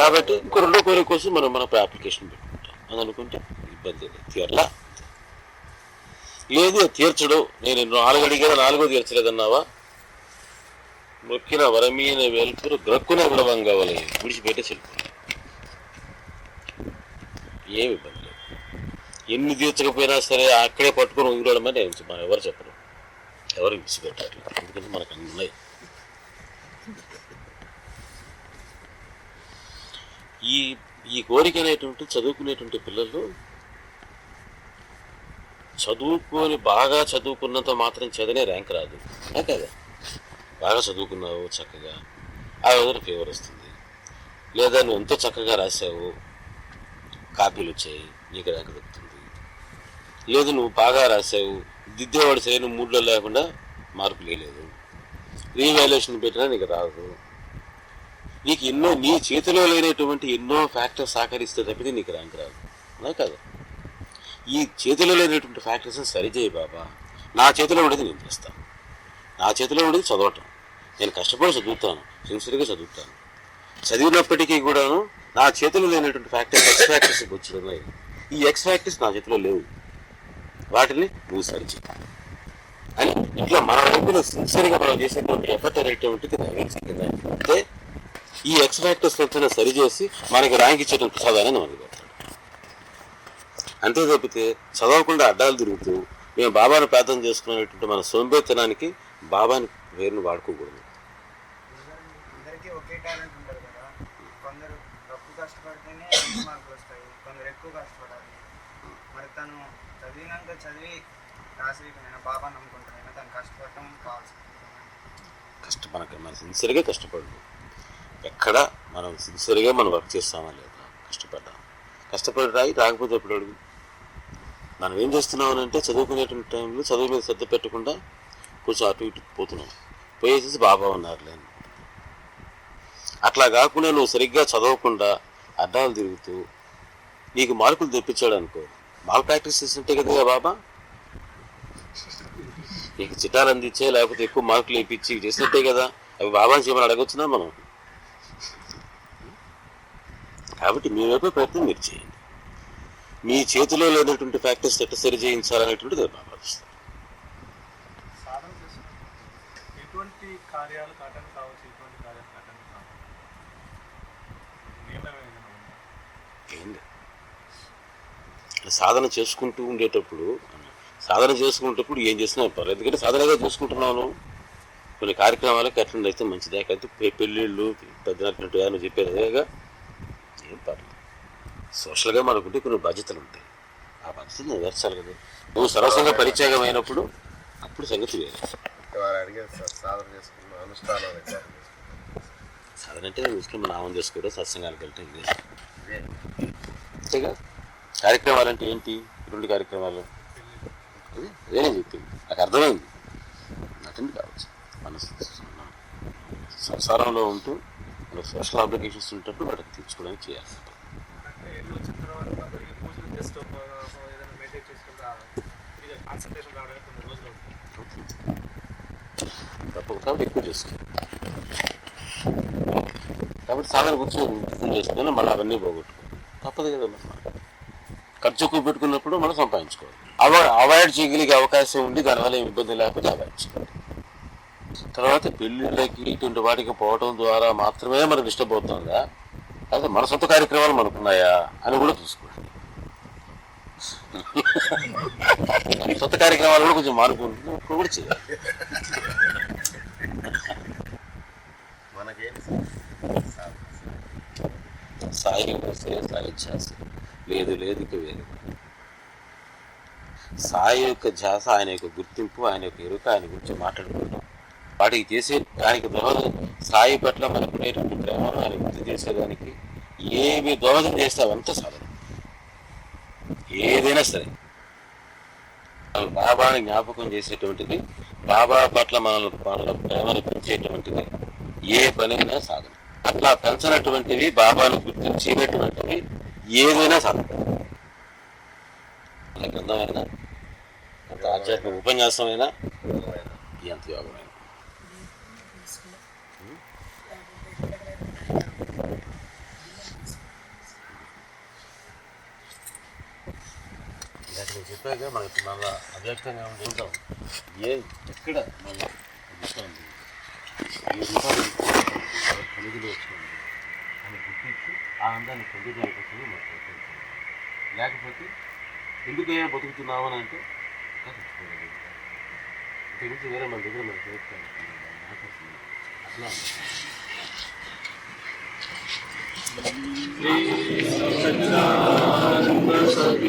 కాబట్టి ఇంకో 2వ కోరిక కోసం మనం అప్లికేషన్ పెట్టుకుంటాం. అని అనుకుంటే ఇబ్బంది లేదు. తీరలా లేదు, తీర్చడు. నేను 4 అడిగాను 4 తీర్చలేదన్నావా? మొక్కిన వరమీన వెల్పురు గ్రక్కున విడవంగవలే, విడిచిపెట్టే చెల్లిపోయి ఏమి ఇబ్బంది లేదు. ఎన్ని తీర్చకపోయినా సరే అక్కడే పట్టుకొని ఊరడం అని మనం ఎవరు చెప్పరు, ఎవరు విడిచిపెట్టారు. ఎందుకంటే మనకు అన్ని ఉన్నాయి. ఈ కోరిక అనేటువంటి చదువుకునేటువంటి పిల్లలు చదువుకొని బాగా చదువుకున్నంత మాత్రం చదివే ర్యాంక్ రాదు కదా. బాగా చదువుకున్నావు చక్కగా, ఆ విధంగా ఫేవర్ వస్తుంది. లేదా నువ్వు ఎంతో చక్కగా రాసావు, కాపీలు వచ్చాయి, నీకు ర్యాంక్ దొరుకుతుంది. లేదు నువ్వు బాగా రాసావు, దిద్దేవాడు సరైన మూడ్లో లేకుండా మార్కులు వేయలేదు, రీవాల్యుయేషన్ పెట్టినా నీకు రాదు. నీకు ఎన్నో నీ చేతిలో లేనటువంటి ఎన్నో ఫ్యాక్టర్స్ సహకరిస్తే తప్పితే నీకు ర్యాంక్ రాదు అలా కదా. ఈ చేతిలో లేనటువంటి ఫ్యాక్టర్స్ సరిచేయి బాబా. నా చేతిలో ఉండేది నేను చేస్తాను. నా చేతిలో ఉండేది చదవటం. నేను కష్టపడి చదువుతాను, సిన్సియర్గా చదువుతాను. చదివినప్పటికీ కూడాను నా చేతిలో లేనటువంటి ఫ్యాక్టర్స్ ఎక్స్ ఫ్యాక్టర్స్ వచ్చున్నాయి. ఈ ఎక్స్ ఫ్యాక్టర్స్ నా చేతిలో లేవు, వాటిని నువ్వు సరిచేయి అని ఇట్లా మన వైపులో సిన్సియర్గా మనం చేసేటువంటి ఎఫర్ట్ అనేటువంటిది అంటే ఈ ఎక్స్ ఫ్యాక్టర్స్ అంతా సరిచేసి మనకి ర్యాంక్ ఇచ్చేటువంటి ప్రసాదాన్ని మనకి పెడతాడు. అంతే తప్పితే చదవకుండా అడ్డాలు తిరుగుతూ మేము బాబాను ప్రార్థన చేసుకునేటువంటి మన సోంబేతనానికి బాబాని పేరును వాడుకోకూడదు. అందరికీ ఒకే టాలెంట్ ఉంటుంది కదా. కొందరు తక్కువ కష్టపడితేనే మార్కులు వస్తాయి, కొందరు ఎక్కువ కష్టపడాలి. మరి తను చదివినంత చదివి రాసిపోయినా బాబా నమ్ముకుంటారైనా తను కష్టపడటం కావాల్సింది. మన సిన్సియర్గా కష్టపడదు. ఎక్కడ మనం సిన్సియర్గా మనం వర్క్ చేస్తామా లేదా, కష్టపడి రాయి, రాకపోతే ఎప్పుడు అడుగు. మనం ఏం చేస్తున్నాం అంటే చదువుకునేటువంటి టైంలో చదువు మీద శ్రద్ధ పెట్టకుండా కొంచెం అటు ఇటు పోతున్నాం, పోయేసేసి బాబా ఉన్నారులే. అట్లా కాకుండా నువ్వు సరిగ్గా చదవకుండా అడ్డాలు తిరుగుతూ నీకు మార్కులు తెప్పించాడు అనుకో, మాల్ ప్రాక్టీస్ చేస్తుంటే కదా బాబా నీకు చిటాలు అందించే, లేకపోతే ఎక్కువ మార్కులు వేయించి చేసినట్టే కదా. అవి బాబాని చేయమని అడగొచ్చునా మనం. కాబట్టి మీ వైపు ప్రయత్నం మీరు చేయండి. మీ చేతిలో లేనటువంటి ఫ్యాక్టర్స్ ఎట్లా సరి చేయించాలనేటువంటిది భావిస్తారు. సాధన చేస్తున్నారు ఎటువంటి కార్యాలు కాటన్ కావచ్చు, ఎటువంటి కార్యాలు కాటన్ కావచ్చు, ఏంటి సాధన చేసుకుంటూ ఉండేటప్పుడు ఏం చేసినా పర్లేదు. ఎందుకంటే సాధనగా చేసుకుంటున్నాను. కొన్ని కార్యక్రమాలకు అట్లా అయితే మంచిదే, అయితే పెళ్ళిళ్ళు పెద్దనట్టుగా నువ్వు చెప్పేదిగా ఏం పర్లేదు. సోషల్గా మనకుంటే కొన్ని బాధ్యతలు ఉంటాయి, ఆ బాధ్యతలు నెరవేర్చాలి కదా. నువ్వు సరసంగా పరిచయం అయినప్పుడు అప్పుడు సంగతి వేరే. వారు అడిగారు సార్, సాధన చేసుకున్న అనుష్ఠానాలు సాధన అంటే ముస్లిం నామం చేసుకోవడం, సత్సంగాలకు వెళ్ళటం ఇదే అంతేగా. కార్యక్రమాలు అంటే ఏంటి? ఇటువంటి కార్యక్రమాలు అదేనే చెప్పింది, నాకు అర్థమైంది. అటెండ్ కావచ్చు. మన సంసారంలో ఉంటూ మనకు సోషల్ అప్లికేషన్స్ ఉంటప్పుడు వాటికి తీర్చుకోవడానికి చేయాలి. అంటే ఎన్నో వచ్చిన తర్వాత కొందరికి పూజలు జస్ట్ ఏదైనా మెడిటేట్ చేసుకుంటా కాన్సన్ట్రేషన్ రావడానికి కొన్ని రోజులు అవుతుంది. తప్పదు కాబట్టి ఎక్కువ చేసుకోవాలి. కాబట్టి సాధన కూర్చొని చేసుకుని మళ్ళీ అవన్నీ పోగొట్టుకోవాలి. తప్పదు కదా. మనం ఖర్చు ఎక్కువ పెట్టుకున్నప్పుడు మనం సంపాదించుకోవాలి. అవాయిడ్ చేయగలిగే అవకాశం ఉండి దానివల్ల ఏమి ఇబ్బంది లేకపోతే అవాయిడ్ చేయాలి. తర్వాత పెళ్ళిళ్ళకి ఇటువంటి వాటికి పోవటం ద్వారా మాత్రమే మనకు డిస్టర్బ్ అవుతుందా, అయితే మన సొంత కార్యక్రమాలు మనకున్నాయా అని కూడా చూసుకోండి. సొంత కార్యక్రమాలు కూడా కొంచెం మానుకుంటున్నప్పుడు కూడా చేయాలి. సాయి ధ్యాస లేదు ఇక వేరు. సాయి యొక్క ధ్యాస, ఆయన యొక్క గుర్తింపు, ఆయన యొక్క ఎరుక, ఆయన గురించి మాట్లాడుకుంటాం. వాటికి చేసే దానికి దోహదం, సాయి పట్ల మనకునేటువంటి ప్రేమను ఆయన గుర్తు చేసేదానికి ఏమి దోహదం చేస్తే అవంతా సాధన. ఏదైనా సరే బాబాని జ్ఞాపకం చేసేటువంటిది, బాబా పట్ల మనల్ని ప్రేమను పెంచేటువంటిది ఏ పనైనా సాధన. అట్లా పెంచినటువంటివి, బాబాను గుర్తించేటువంటివి ఏదైనా సాధన. గ్రంథమైనా, అంత ఆధ్యాత్మిక ఉపన్యాసమైనా, ఎంత యోగమైనా. నేను చెప్పాక మనకి మళ్ళా అవ్యక్తంగా ఉంటాం. ఎక్కడ మళ్ళీ వస్తుంది ఈ రూపాయలు తెలుగులో వచ్చింది అని గుర్తించి ఆ అందాన్ని పొందడానికి మనకు లేకపోతే ఎందుకయ్యా బతుకుతున్నావు అని అంటే ఇంత గురించి వేరే మన దగ్గర మన చేస్తాను అట్లా సార్